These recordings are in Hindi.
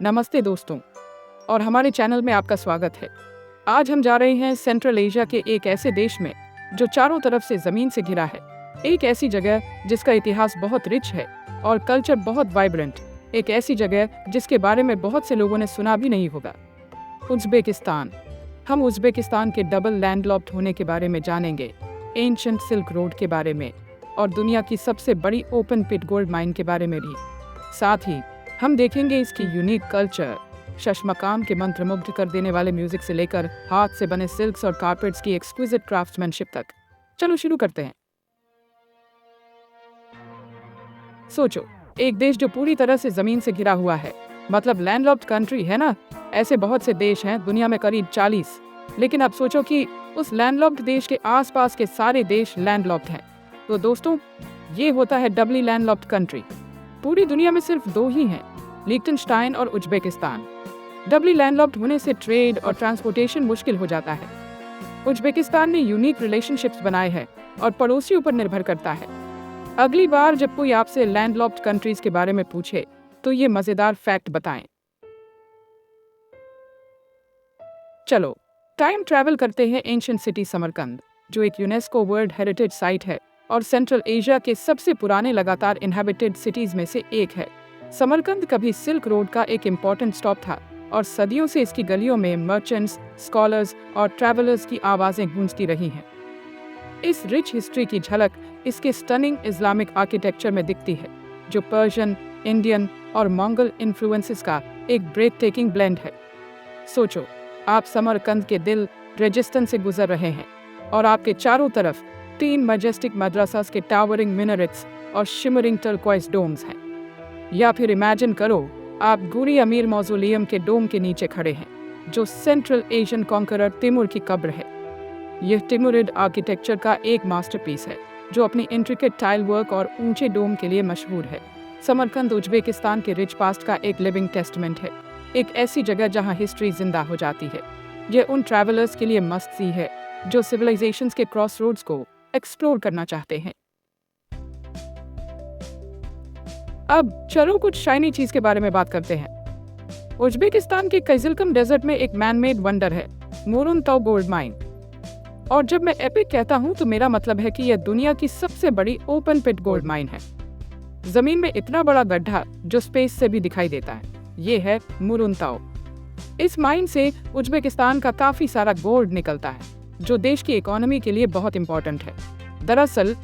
नमस्ते दोस्तों, और हमारे चैनल में आपका स्वागत है। आज हम जा रहे हैं सेंट्रल एशिया के एक ऐसे देश में जो चारों तरफ से जमीन से घिरा है। एक ऐसी जगह जिसका इतिहास बहुत रिच है और कल्चर बहुत वाइब्रेंट। एक ऐसी जगह जिसके बारे में बहुत से लोगों ने सुना भी नहीं होगा। उज़्बेकिस्तान। हम उज़्बेकिस्तान के डबल लैंडलॉक्ड होने के बारे में जानेंगे, एंशिएंट सिल्क रोड के बारे में और दुनिया की सबसे बड़ी ओपन पिट गोल्ड माइन के बारे में भी। साथ ही हम देखेंगे इसकी यूनिक कल्चर, शशमकाम के मंत्रमुग्ध कर देने वाले म्यूजिक से लेकर हाथ से बने सिल्क्स और कारपेट्स की एक्सक्विजिट क्राफ्ट्समैनशिप तक। चलो शुरू करते हैं। सोचो, एक देश जो पूरी तरह से जमीन से घिरा हुआ है, मतलब लैंडलॉक्ड कंट्री है ना। ऐसे बहुत से देश हैं दुनिया में, करीब 40। लेकिन अब सोचो कि उस लैंडलॉक्ड देश के आसपास के सारे देश लैंडलॉक्ड हैं। तो दोस्तों, ये होता है डबली लैंडलॉक्ड कंट्री। पूरी दुनिया में सिर्फ दो ही हैं, लिechtenstein और उज़्बेकिस्तान। डबली लैंडलॉक्ड होने से ट्रेड और ट्रांसपोर्टेशन मुश्किल हो जाता है। उज़्बेकिस्तान ने यूनिक रिलेशनशिप्स बनाए हैं और पड़ोसियों पर निर्भर करता है। अगली बार जब कोई आपसे लैंडलॉक्ड कंट्रीज के बारे में पूछे तो ये मजेदार फैक्ट बताएं। चलो टाइम ट्रैवल करते हैं एंशिएंट सिटी समरकंद, जो एक यूनेस्को वर्ल्ड हेरिटेज साइट है और सेंट्रल एशिया के सबसे पुराने लगातार इनहैबिटेड सिटीज में से एक है। समरकंद कभी सिल्क रोड का एक इम्पॉर्टेंट स्टॉप था और सदियों से इसकी गलियों में मर्चेंट्स, स्कॉलर्स और ट्रैवलर्स की आवाजें गूंजती रही हैं। इस रिच हिस्ट्री की झलक इसके स्टनिंग इस्लामिक आर्किटेक्चर में दिखती है, जो पर्शियन, इंडियन और मंगोल इन्फ्लुएंसेस का एक ब्रेथ टेकिंग ब्लेंड है। सोचो, आप समरकंद के दिल रेजिस्तान से गुजर रहे हैं और आपके चारों तरफ 3 मैजेस्टिक मद्रासास के टावरिंग मिनरेट्स और शिमरिंग टर्क्वाइज डोम्स हैं। या फिर इमेजिन करो, आप गुरी अमीर मौजोलियम के डोम के नीचे खड़े हैं, जो सेंट्रल एशियन कॉन्करर तिमुर की कब्र है। यह टिमुरिड आर्किटेक्चर का एक मास्टरपीस है, जो अपनी इंट्रिकेट टाइल वर्क और ऊंचे डोम के लिए मशहूर है। समरकंद उज़्बेकिस्तान के रिच पास्ट का एक लिविंग टेस्टमेंट है, एक ऐसी जगह जहां हिस्ट्री जिंदा हो जाती है। यह उन ट्रैवलर्स के लिए मस्ट सी है जो सिविलाइजेशंस के क्रॉस रोड्स को एक्सप्लोर करना चाहते हैं। अब चलो कुछ शाइनी चीज के बारे में बात करते हैं। उज़्बेकिस्तान के कइजिलकम डेजर्ट में एक मैनमेड वंडर है, मुरुनताउ गोल्ड माइन। और जब मैं एपिक कहता हूं तो मेरा मतलब है कि यह दुनिया की सबसे बड़ी ओपन पिट गोल्ड माइन है। जमीन में इतना बड़ा गड्ढा जो स्पेस से भी दिखाई देता है, ये है मुरुनताउ। इस माइन से उज़्बेकिस्तान का काफी सारा गोल्ड निकलता है, जो देश की इकोनॉमी के लिए बहुत इंपॉर्टेंट है। दरअसल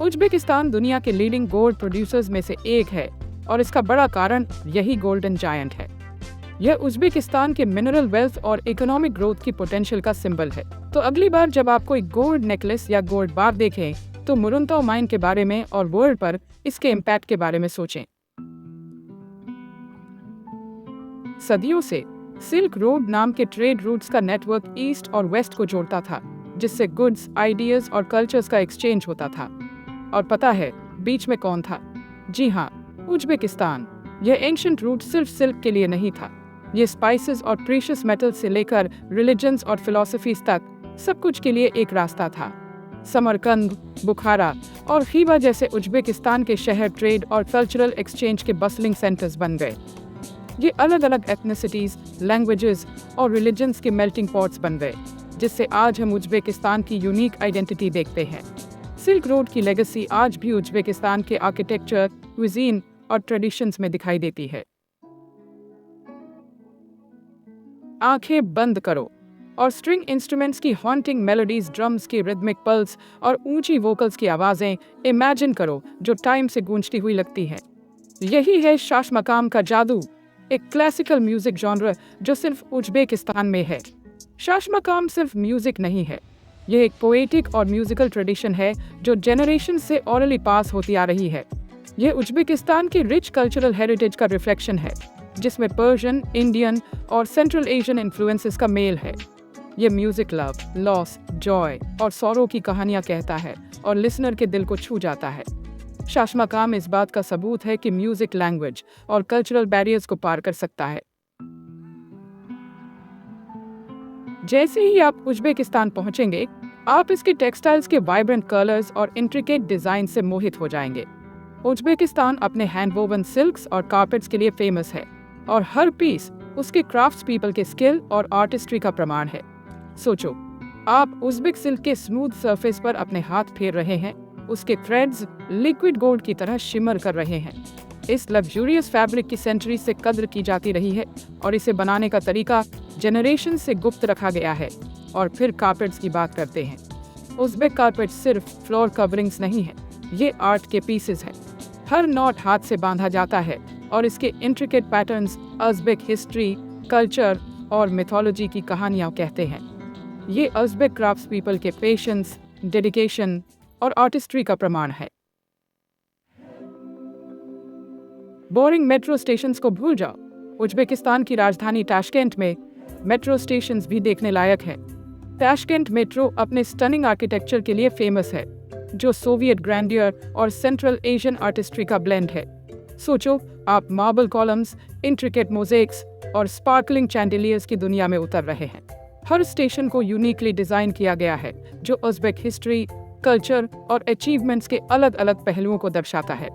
उज़्बेकिस्तान दुनिया के लीडिंग गोल्ड प्रोड्यूसर्स में से एक है और इसका बड़ा कारण यही गोल्डन जायंट है। यह उज़्बेकिस्तान के मिनरल वेल्थ और इकोनॉमिक ग्रोथ की पोटेंशियल का सिंबल है। तो अगली बार जब आप कोई गोल्ड नेकलेस या गोल्ड बार देखें तो मुरुनताउ माइन के बारे में और वर्ल्ड पर इसके इम्पैक्ट के बारे में सोचें। सदियों से सिल्क रोड नाम के ट्रेड रूट्स का नेटवर्क ईस्ट और वेस्ट को जोड़ता था, जिससे गुड्स, आइडियाज और कल्चर्स का एक्सचेंज होता था। और पता है बीच में कौन था? जी हाँ, उज़्बेकिस्तान। यह एंशिएंट रूट सिर्फ सिल्क के लिए नहीं था, ये स्पाइसेस और प्रीशियस मेटल्स से लेकर रिलीजन्स और फिलॉसफीज तक सब कुछ के लिए एक रास्ता था। समरकंद, बुखारा और खीवा जैसे उज़्बेकिस्तान के शहर ट्रेड और कल्चरल एक्सचेंज के बसलिंग सेंटर्स बन गए। ये अलग अलग एथनिसिटीज, लैंग्वेजेस और रिलीजन्स के मेल्टिंग पॉट्स बन गए, जिससे आज हम उज़्बेकिस्तान की यूनिक आइडेंटिटी देखते हैं। सिल्क रोड की लेगेसी आज भी उज़्बेकिस्तान के आर्किटेक्चर, क्विजीन और ट्रेडिशंस में दिखाई देती है। आंखें बंद करो और स्ट्रिंग इंस्ट्रूमेंट्स की हॉन्टिंग मेलोडीज, ड्रम्स की रिदमिक पल्स और ऊंची वोकल्स की आवाजें इमेजिन करो, जो टाइम से गूंजती हुई लगती हैं। यही है शाशमकाम का जादू, एक क्लासिकल म्यूजिक जॉनर जो सिर्फ उज़्बेकिस्तान में है। शाशमकाम सिर्फ म्यूजिक नहीं है, यह एक पोएटिक और म्यूजिकल ट्रेडिशन है जो जनरेशन से ऑरली पास होती आ रही है। यह उज़्बेकिस्तान की रिच कल्चरल हेरिटेज का रिफ्लेक्शन है, जिसमें पर्शियन, इंडियन और सेंट्रल एशियन इन्फ्लुएंसेस का मेल है। यह म्यूजिक लव, लॉस, जॉय और सॉरो की कहानियां कहता है और लिसनर के दिल को छू जाता है। शाशमकाम इस बात का सबूत है कि म्यूजिक लैंग्वेज और कल्चरल बैरियर्स को पार कर सकता है। जैसे ही आप उज़्बेकिस्तान पहुंचेंगे, आप इसके टेक्सटाइल्स के वाइब्रेंट कलर्स और इंट्रिकेट डिजाइन से मोहित हो जाएंगे। उज़्बेकिस्तान अपने हैंडवोवन सिल्क्स और कारपेट्स के लिए फेमस है। और हर पीस उसके क्राफ्ट्स पीपल के स्किल और आर्टिस्ट्री का प्रमाण है। सोचो, आप उज़्बेक सिल्क के स्मूथ सरफेस पर अपने हाथ फेर रहे हैं, उसके थ्रेड्स लिक्विड गोल्ड की तरह शिमर कर रहे हैं। इस लग्जूरियस फैब्रिक की सेंचुरी से कद्र की जाती रही है और इसे बनाने का तरीका जनरेशन से गुप्त रखा गया है। और फिर कारपेट्स की बात करते हैं। उज़्बेक कारपेट सिर्फ फ्लोर कवरिंग्स नहीं है, ये आर्ट के पीसेस हैं। हर नॉट हाथ से बांधा जाता है और इसके intricate patterns Uzbek history, culture और मिथोलॉजी की कहानियां कहते हैं। ये उज़्बेक क्राफ्ट्स पीपल के पेशेंस, डेडिकेशन और आर्टिस्ट्री का प्रमाण है। बोरिंग मेट्रो स्टेशंस को भूल जाओ। उज़्बेकिस्तान की राजधानी ताशकेंट में मेट्रो स्टेशंस भी देखने लायक है। ताशकेंट मेट्रो अपने स्टनिंग आर्किटेक्चर के लिए फेमस है, जो सोवियत ग्रैंडियर और सेंट्रल एशियन आर्टिस्ट्री का ब्लेंड है। सोचो, आप मार्बल कॉलम्स, इंट्रिकेट मोज़ेक्स और स्पार्कलिंग चैंडिलियर्स की दुनिया में उतर रहे हैं। हर स्टेशन को यूनिकली डिजाइन किया गया है, जो उज़्बेक हिस्ट्री, कल्चर और अचीवमेंट्स के अलग अलग पहलुओं को दर्शाता है।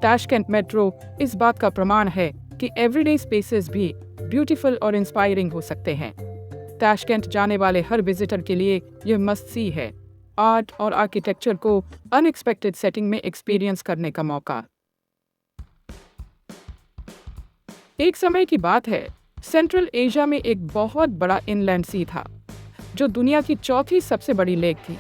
ताशकेंट मेट्रो इस बात का प्रमाण है कि एवरीडे स्पेसेस भी ब्यूटीफुल और इंस्पायरिंग हो सकते हैं। ताशकेंट जाने वाले हर विजिटर के लिए यह मस्ट सी है, आर्ट और आर्किटेक्चर को अनएक्सपेक्टेड सेटिंग में एक्सपीरियंस करने का मौका। एक समय की बात है, सेंट्रल एशिया में एक बहुत बड़ा इनलैंड सी था, जो दुनिया की चौथी सबसे बड़ी लेक थी।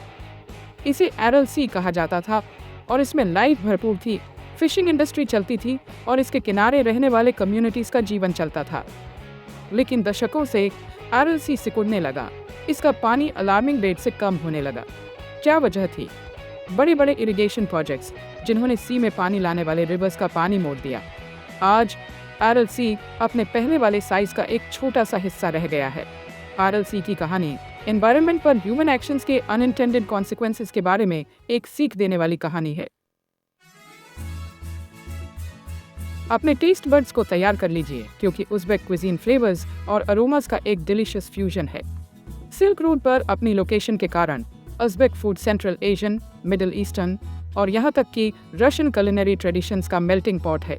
इसे एरल सी कहा जाता था और इसमें लाइफ भरपूर थी, फिशिंग इंडस्ट्री चलती थी और इसके किनारे रहने वाले कम्युनिटीज का जीवन चलता था। लेकिन दशकों से एरल सी सिकुड़ने लगा, इसका पानी अलार्मिंग रेट से कम होने लगा। क्या वजह थी? बड़े बड़े इरिगेशन प्रोजेक्ट्स, जिन्होंने सी में पानी लाने वाले रिवर्स का पानी मोड़ दिया। आज एरल सी अपने पहले वाले साइज का एक छोटा सा हिस्सा रह गया है। एरल सी की कहानी एनवायरनमेंट पर ह्यूमन एक्शंस के अनइंटेंडेड कॉन्सिक्वेंसेस के बारे में एक सीख देने वाली कहानी है। अपने टेस्ट बड्स को तैयार कर लीजिए, क्योंकि उज़्बेक क्विजीन फ्लेवर्स और अरोमास का एक डिलीशियस फ्यूजन है। सिल्क रोड पर अपनी लोकेशन के कारण Uzbek food central Asian, middle eastern और यहाँ तक कि रशियन कुलिनरी ट्रेडिशंस का मेल्टिंग पॉट है।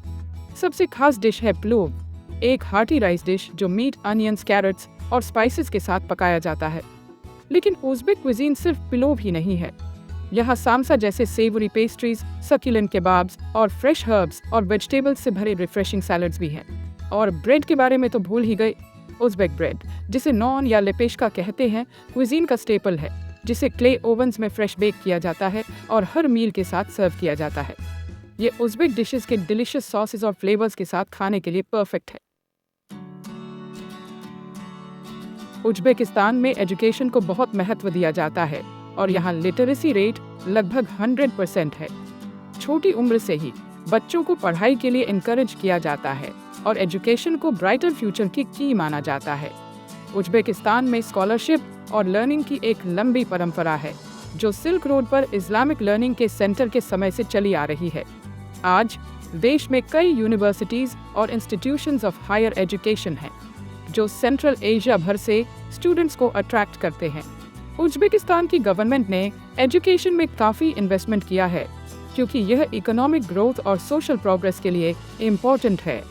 सबसे खास डिश है प्लोव, एक हार्टी राइस डिश जो मीट, अनियंस, कैरेट्स और स्पाइसेस के साथ पकाया जाता है। लेकिन उज़्बेक क्विजीन सिर्फ प्लोव ही नहीं है। यहाँ सामसा जैसे सेवरी पेस्ट्रीज, सकुलेंट केबाब्स और फ्रेश हर्ब्स और वेजिटेबल्स से भरे रिफ्रेशिंग सैलड्स भी हैं। और ब्रेड के बारे में तो भूल ही गए। उज़्बेक ब्रेड, जिसे नॉन या लेपेशका कहते हैं, क्विजीन का स्टेपल है, जिसे क्ले ओवन्स में फ्रेश बेक किया जाता है और हर मील के साथ सर्व किया जाता है। ये उज़्बेक डिशेस के डिलीशियस सॉसेस और फ्लेवर्स के साथ खाने के लिए परफेक्ट है। उज़्बेकिस्तान में एजुकेशन को बहुत महत्व दिया जाता है और यहाँ लिटरेसी रेट लगभग 100% है। छोटी उम्र से ही बच्चों को पढ़ाई के लिए इनकरेज किया जाता है और एजुकेशन को ब्राइटर फ्यूचर की की माना जाता है। उज़्बेकिस्तान में स्कॉलरशिप और लर्निंग की एक लंबी परंपरा है, जो सिल्क रोड पर इस्लामिक लर्निंग के सेंटर के समय से चली आ रही है। आज देश में कई यूनिवर्सिटीज और इंस्टीट्यूशंस ऑफ हायर एजुकेशन हैं, जो सेंट्रल एशिया भर से स्टूडेंट्स को अट्रैक्ट करते हैं। उज़्बेकिस्तान की गवर्नमेंट ने एजुकेशन में काफ़ी इन्वेस्टमेंट किया है, क्योंकि यह इकोनॉमिक ग्रोथ और सोशल प्रोग्रेस के लिए इम्पोर्टेंट है।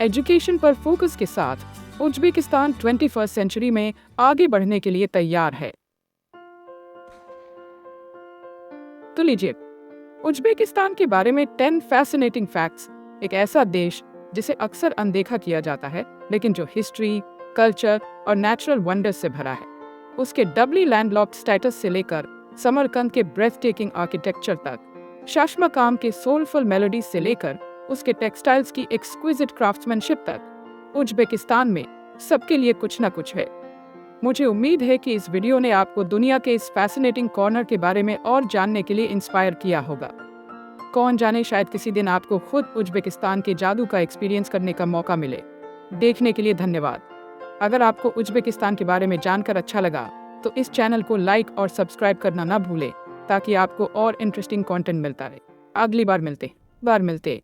एजुकेशन पर फोकस के साथ उज़्बेकिस्तान 21वीं सेंचुरी में आगे बढ़ने के लिए तैयार है। तो लीजिए, उज़्बेकिस्तान के बारे में 10 फैसिनेटिंग फैक्ट्स। एक ऐसा देश जिसे अक्सर अनदेखा किया जाता है, लेकिन जो हिस्ट्री, कल्चर और नेचुरल वंडर्स से भरा है। उसके डबली लैंडलॉक्ड स्टेटस से लेकर समरकंद के ब्रेथ टेकिंग आर्किटेक्चर तक, शाशमकाम के सोलफुल मेलोडीज से लेकर उसके टेक्सटाइल्स की एक्सक्विजिट क्राफ्ट्समैनशिप तक, उज़्बेकिस्तान में सबके लिए कुछ ना कुछ है। मुझे उम्मीद है कि इस वीडियो ने आपको दुनिया के इस फैसिनेटिंग कॉर्नर के बारे में और जानने के लिए इंस्पायर किया होगा। कौन जाने, शायद किसी दिन आपको खुद उज़्बेकिस्तान के जादू का एक्सपीरियंस करने का मौका मिले। देखने के लिए धन्यवाद। अगर आपको उज़्बेकिस्तान के बारे में जानकर अच्छा लगा, तो इस चैनल को लाइक और सब्सक्राइब करना ना भूलें, ताकि आपको और इंटरेस्टिंग कंटेंट मिलता रहे। अगली बार मिलते।